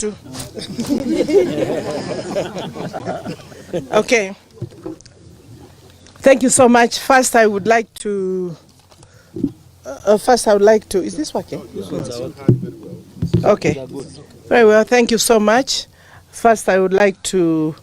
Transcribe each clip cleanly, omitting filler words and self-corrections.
to. Okay. Thank you so much. First, I would like to. Is this working? Okay. Very well. Thank you so much. First, I would like to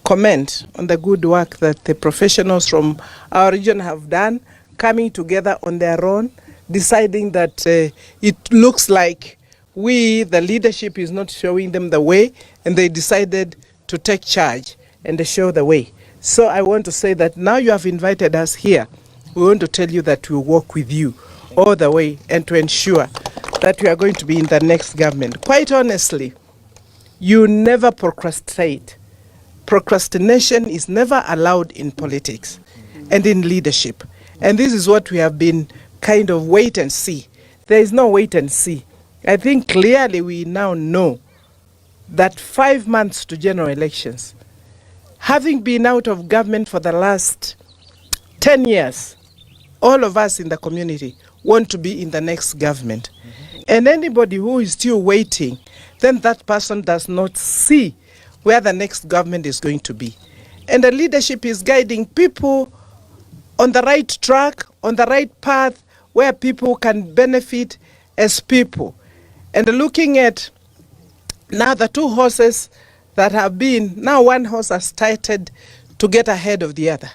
comment on the good work that the professionals from our region have done, coming together on their own, deciding that it looks like we, the leadership, is not showing them the way, and they decided to take charge and show the way. So I want to say that now you have invited us here. We want to tell you that we will work with you all the way and to ensure that we are going to be in the next government. Quite honestly, you never procrastinate. Procrastination is never allowed in politics and in leadership. And this is what we have been kind of wait and see. There is no wait and see. I think clearly we now know that 5 months to general elections, having been out of government for the last 10 years, all of us in the community want to be in the next government. And anybody who is still waiting, then that person does not see where the next government is going to be. And the leadership is guiding people on the right track, on the right path, where people can benefit as people. And looking at now the two horses that have been, now one horse has started to get ahead of the other.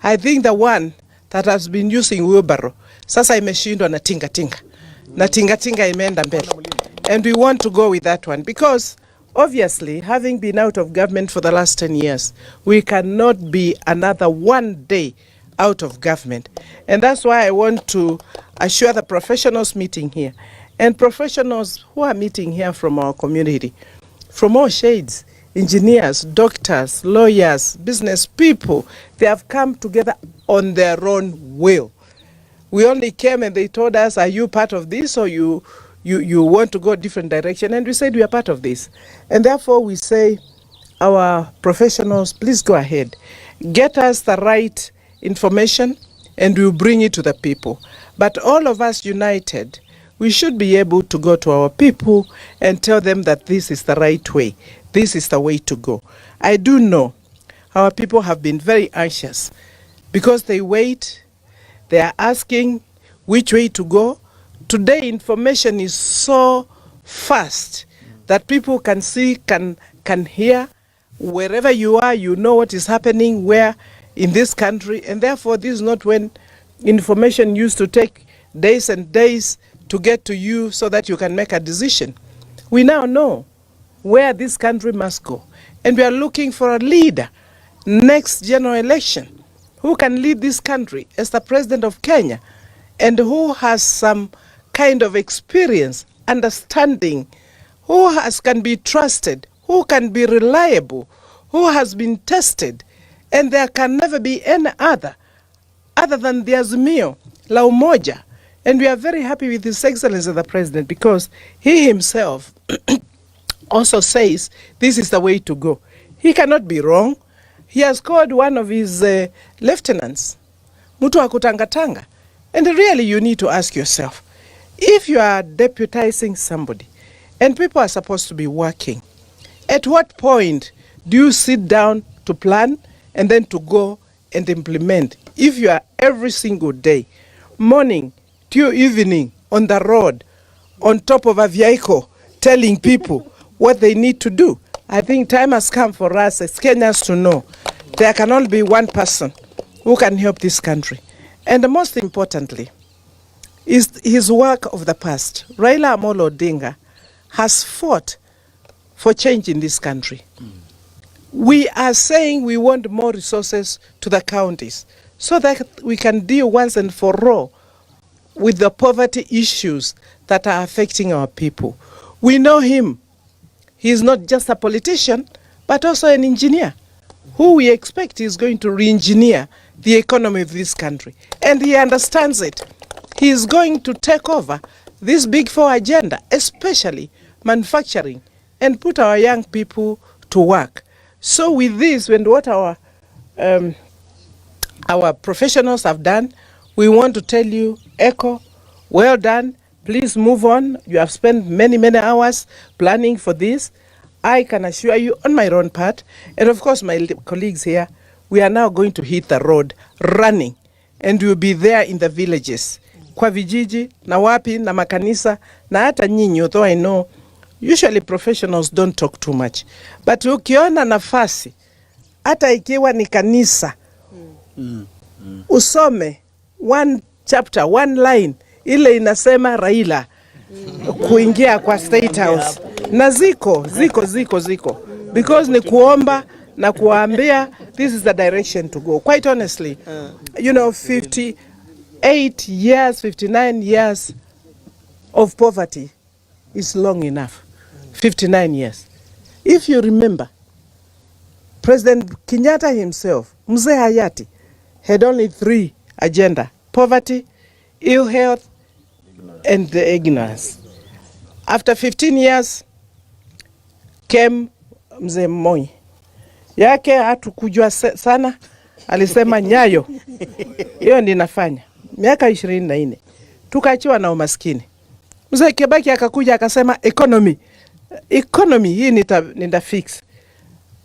I think the one that has been using wheelbarrow, sasa imeshindwa na tinga tinga. Na tinga tinga imeenda mbele. And we want to go with that one because obviously, having been out of government for the last 10 years, we cannot be another one day out of government. And that's why I want to assure the professionals meeting here and professionals who are meeting here from our community, from all shades, engineers, doctors, lawyers, business people, they have come together on their own will. We only came and they told us, are you part of this or you want to go a different direction? And we said we are part of this. And therefore we say, our professionals, please go ahead. Get us the right information and we'll bring it to the people. But all of us united, we should be able to go to our people and tell them that this is the right way. This is the way to go. I do know our people have been very anxious because they wait, they are asking which way to go. Today, information is so fast that people can see, can hear. Wherever you are, you know what is happening where in this country. And therefore, this is not when information used to take days and days to get to you so that you can make a decision. We now know where this country must go. And we are looking for a leader next general election who can lead this country as the president of Kenya and who has some kind of experience, understanding, can be trusted, who can be reliable, who has been tested, and there can never be any other than the Azimio, La Umoja. And we are very happy with His Excellency the President because he himself also says this is the way to go. He cannot be wrong. He has called one of his lieutenants, Mutua Kutangatanga. And really you need to ask yourself, if you are deputizing somebody and people are supposed to be working, at what point do you sit down to plan and then to go and implement? If you are every single day, morning to evening, on the road, on top of a vehicle, telling people what they need to do, I think time has come for us as Kenyans to know there can only be one person who can help this country. And most importantly, is his work of the past. Raila Amolo Odinga has fought for change in this country. We are saying we want more resources to the counties so that we can deal once and for all with the poverty issues that are affecting our people. We know him. He is not just a politician, but also an engineer who we expect is going to re-engineer the economy of this country. And he understands it. He is going to take over this Big Four agenda, especially manufacturing, and put our young people to work. So with this, when what our professionals have done, we want to tell you, Echo, well done. Please move on. You have spent many, many hours planning for this. I can assure you on my own part, and of course my colleagues here, we are now going to hit the road running, and we will be there in the villages, kwa vijiji, na wapi, na makanisa, na hata nyinyi, although I know, usually professionals don't talk too much. But ukiona nafasi, hata ikiwa ni kanisa, usome one chapter, one line, ile inasema Raila, kuingia kwa State House. Na ziko. Because ni kuomba na kuambia, this is the direction to go. Quite honestly, you know, 58 years, 59 years of poverty is long enough. 59 years. If you remember, President Kenyatta himself, Mzee Hayati, had only 3 agenda: poverty, ill health, and the ignorance. After 15 years came Mzee Moi. Yake hatukujua sana, alisema Nyayo, hiyo ndi nafanya. Miaka 24 tukaachiwa na umaskini. Mzee Kibaki akakuja akasema economy hii nita fix.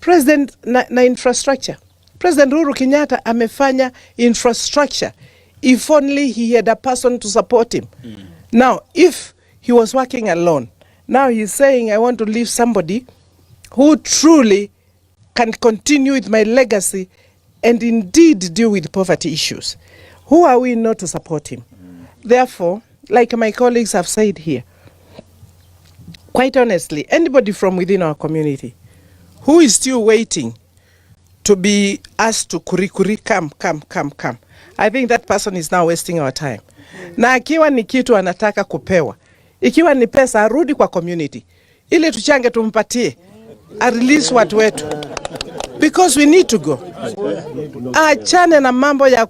President na infrastructure. President Uhuru Kenyatta amefanya infrastructure. If only he had a person to support him. Now, if he was working alone, now he's saying, I want to leave somebody who truly can continue with my legacy and indeed deal with poverty issues. Who are we not to support him? Therefore, like my colleagues have said here, quite honestly, anybody from within our community who is still waiting to be asked to come, I think that person is now wasting our time. Na akiwa ni kitu anataka kupewa, ikiwa ni pesa, arudi kwa community ili tuchange tumpatie, a release watu wetu, because we need to go. Achane na mambo ya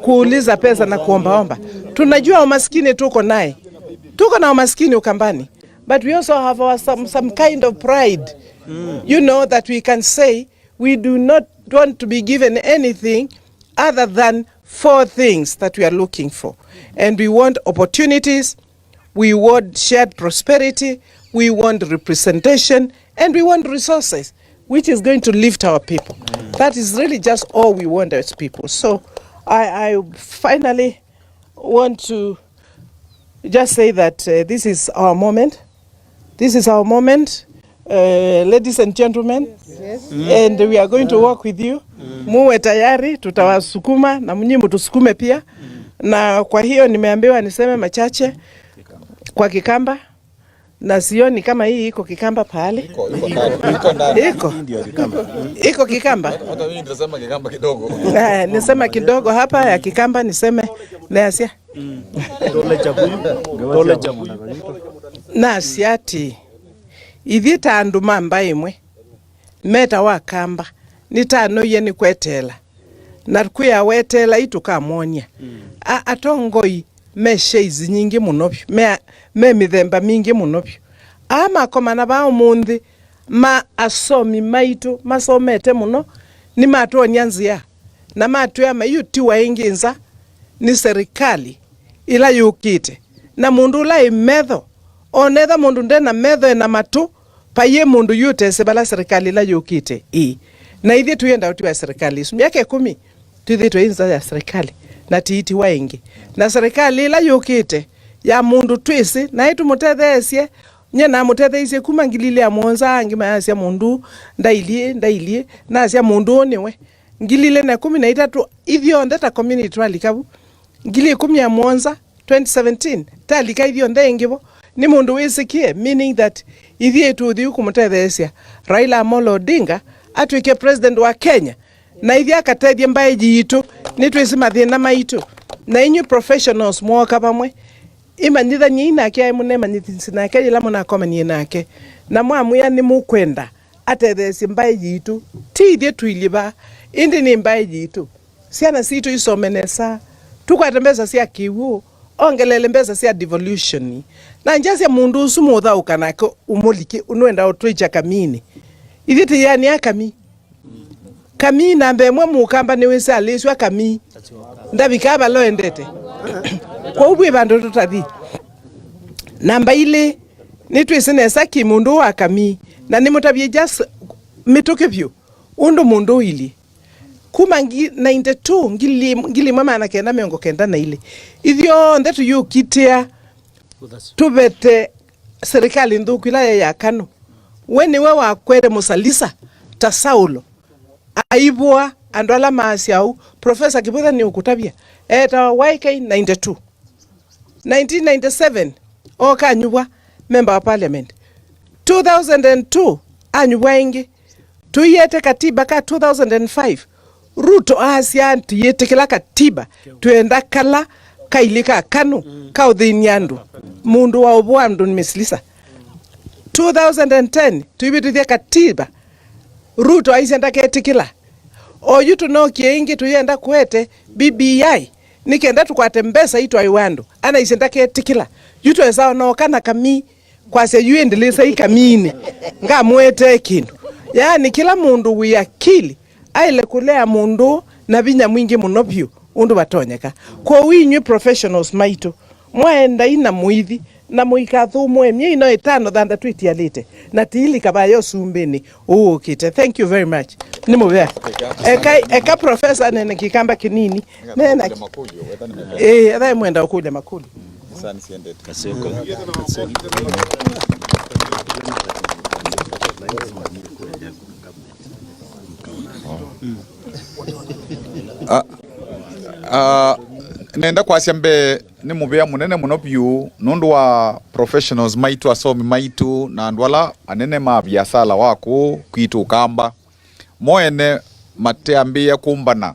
kuuliza pesa na kuombaomba. Tunajua umaskini tuko naye, tuko na umaskini Ukambani, but we also have some kind of pride, you know, that we can say we do not want to be given anything other than 4 things that we are looking for. And we want opportunities, we want shared prosperity, we want representation, and we want resources, which is going to lift our people. That is really just all we want as people. So I finally want to just say that this is our moment. This is our moment, ladies and gentlemen. Yes. And we are going to work with you. Muwe tayari, tutawasukuma na mnyimu tusukume pia. Na kwa hiyo nimeambiwa niseme machache kwa Kikamba. Na sioni kama hii iko Kikamba pahali. Iko Kikamba. Hata mimi nitasema Kikamba kidogo. Nisema kidogo hapa ya Kikamba, niseme Nasia. Dole chabuyu. Nasiati. Ithita anduma mbaimwe. Meta wa Kamba. Nitano yeni kwetela. Nakuya wetela itukamonia. Atongoi meshe izi nyingi munopyo. Me mithemba mingi munopyo. Ama komana ba umundi ma asomi maitu masomete muno ni matonya nzia. Na matu ya mayuti wa inginza ni serikali ila yukite. Na mundu la imedho. Onedha mundu ndena medho na matu paye mundu yute sebala serikali ila yukite. Na hithi tuyenda uti wa serikali. Miaka 10 tuithi tuinza ya serikali na tiiti wa ingi. Na serikali ila yukite ya mundu twisi na itu mutethesie nyena mutethesie kuma ngilile ya monza ngima ya mundu ndailie na asia mundu niwe ngilile na 13 ithio ndeta community twalikabu ngili 10 ya monza 2017 talika ithio ndengibo ni mundu wisikie, meaning that ithie tuthi kumutethesia Raila Amolo Odinga atwike president wa Kenya na ithia akatethie mbae jitu ni twisi mathina maitu na inyu professionals mwoka pamwe imanyitha nyina kia mune manyithinsi nake ila muna komanie nake na mwamuya ni mukwenda atethesie mbae jitu tithie tuiliba indi ni mbae jitu siana situ isomenesa tukwatembeza sia kiwu ongelele mbeza sia devolution na njasi mundu usumutha ukanako umuliki unwenda utwicha kamini ithiti yani akami kami na mbemwe Mukamba ni wese aliswa kami ndabikaba lo endete kwa ubwe bandu tutathi namba ile nitwisine saki mundu wa kami na nimutabye just mitoke vyo undo mundo ili kuma 92 ngili mama na kenda miongo kenda na ile ithyo ndetu yu kitia tubete serikali nduku ila ya Kano weni wewa kwere musalisa ta Saulo aibwa andwala maasi au Professor Kibwana ni ukutabia eta YK 92 1997 oka nyubwa member wa parliament 2002 anyubwa ingi tuyete katiba ka 2005 ruto asia tuyete kila katiba tuenda kala kailika Kano ka udhinyandu mundu wa obwandu nimesilisa 2010 tuibituthia katiba ruto aisenda ketikila oyu tunokie ingi tuyenda kwete BBI nikenda tukwate Mpesa itwa iwandu ana isenda ketikila yuto esao no kana kami kwase yuendeleza ikamine nga mwete kindu yani kila mundu wiyakili aile kulea mundu na binya mwingi munobyo undu batonyeka kwa winyu professionals maitu mwaenda ina muithi na muikathu mwemye ino itano thanda twetia lite na tili kabayo sumbeni ukite. Thank you very much nimubea eka professor nene kikamba kinini nena atha mwenda ukule makuli sana siende kaseko nenda kwasya mbe ni mubea munene muno pyu nundu wa professionals maitu asomi maitu na ndwala anene ma biasala wako kwitu kamba moene mateambia kumbana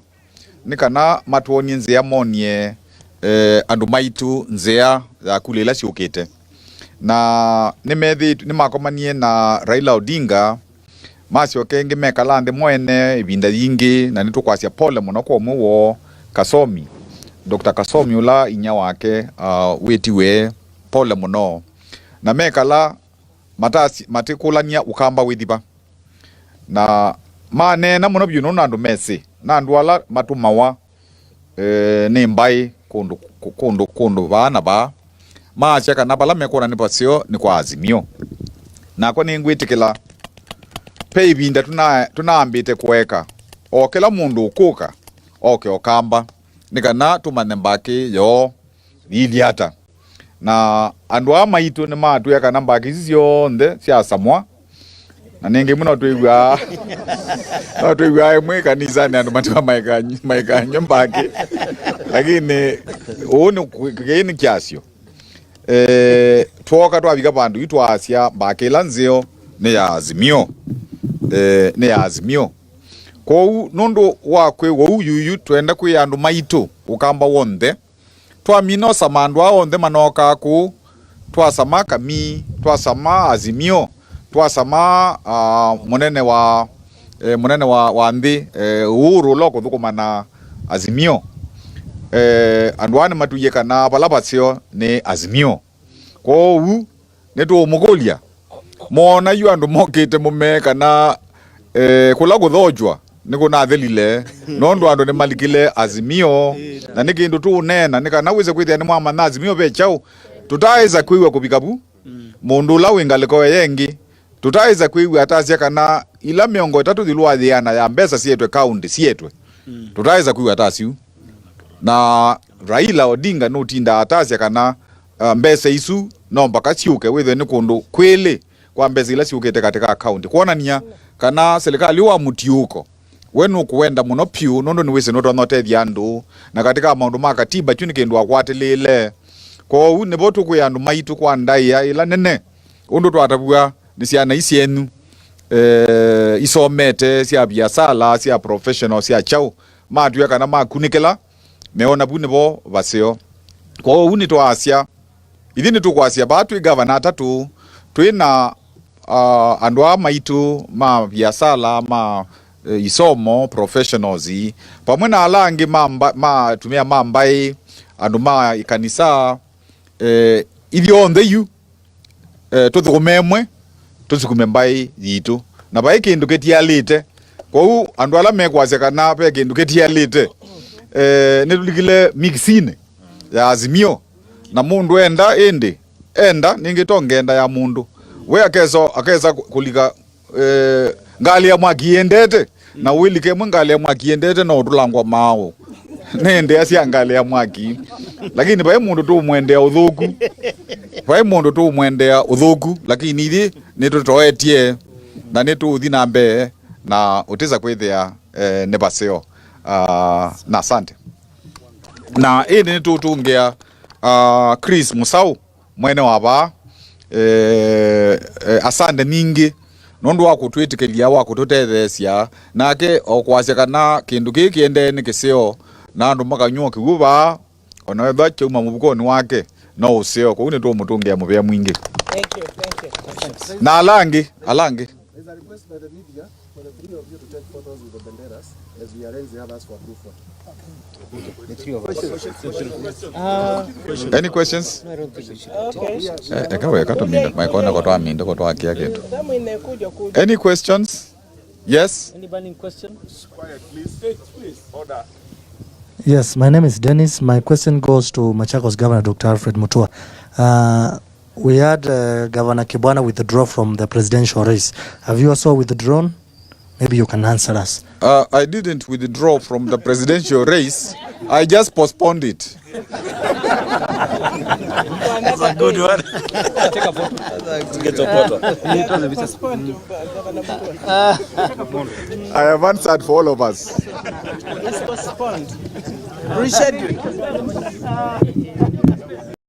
nikana matuoni nzea monie andu maitu nzea za kulela ciukite na nimethi nimakomanie na Raila Odinga masio kenge mekalande moene ibinda yingi na nitukwasya pole muno kwa muwo Kasomi Dr. Kasomi ula inya wake wetiwe pole muno na mekala matikulania ukamba withiba na mane na muno byuno nandu mesi nandu ala matumawa ni mbai kundu bana ba maacha kana bala mekona ni pasio ni kwa azimio nako ni ngwitikila pe ibinda tunaambite kuweka okela mundu ukuka okamba nikana tumane mbaki yo iliata na andu amaitu ni matu ya kana mbaki sionde sia samwa na ningi muno tuigwa mwe kanisa ni andu matu maika mbaki lakini uuni kini kiasio tuoka tuwabika bandu itu asia mbaki lanzio ni ya azimio kwa nundu wakwe wa uyuyu tuenda kuya andu maitu ukamba wonde twamino samandu aonde manoka ku twasama kami twasama azimio twasama munene wa ndi Uhuru loko thukumana azimio andu ane matuyeka na balabasio ni azimio kwa u netu mugolia mona yu andu mokite mumeka na kula guthojwa niko na thelile nondo ando ni malikile azimio na nikindu tu nena nikana wize kwithia ni mwama na azimio bechau tutaiza kuiwa kubikabu mundu la wingaliko yengi tutaiza kuiwa atasia kana ila miongo 3 thilwa thiana ya Mpesa sietwe county sietwe tutaiza kuiwa atasiu na Raila Odinga no tinda atasia kana Mpesa isu no mpaka ciuke withe ni kundu kwele kwa Mpesa ila ciukete katika county kuonania kana serikali wa mutiuko wenu kuenda muno pyu nondo ni wese noto notethia andu na katika maundu ma katiba chuni kindu akwatilile kwa u ne botu ku yandu maitu kwa ndaia ila nene undu twatabua ni ciana isienu isomete cia biasala cia professional cia chau matu ya kana makunikela meona bune bo basio kwa u ni twasia ithini tukwasia batu igavana atatu twina andu maitu ma biasala ma isomo professionals pamwe na alangi tumia mambai andu ma ikanisa ithio onthe yu tuthumemwe tusukume mbai yitu na bai kindu ketialite kwa andu ala mekwase kana pe kindu ketialite netulikile mixine ya azimio na mundu enda ningitongenda ya mundu we akeza kulika ngali ya mwakiendete na wilike ngali ya mwakiendete na udulangwa mao nende asia ngali ya mwaki lakini bai mundu tu mwendea uthuku lakini ithi nitutoetie na nituthi na mbe na utiza kwithia ne baseo na asante na ini nitutungia Chris Musau mwene waba asante ningi nondu wa kutwitikelia wa kututethesia nake okwasya kana kindu kiki ende ni kisio na andu makanyua kiguba ona wetha chuma mubukoni wake no usio ko ni tu mutungia mubea mwingi. Thank you. Na alangi There's a request by the media for the three of you to take photos with the banderas as we arrange the others for group photo. The three of us. Any questions? No, I don't think we should. Okay. Ekawe kato minda maikona kwa minda kwa kia kitu. Damu inakuja. Any questions? Yes. Any burning question? Quiet, please. Order. Yes, my name is Dennis. My question goes to Machakos Governor Dr. Alfred Mutua. We had Governor Kibwana withdraw from the presidential race. Have you also withdrawn? Maybe you can answer us. I didn't withdraw from the presidential race. I just postponed it. That's a good one. Take a photo. To get your photo. I have answered for all of us. Let's postpone. Reschedule.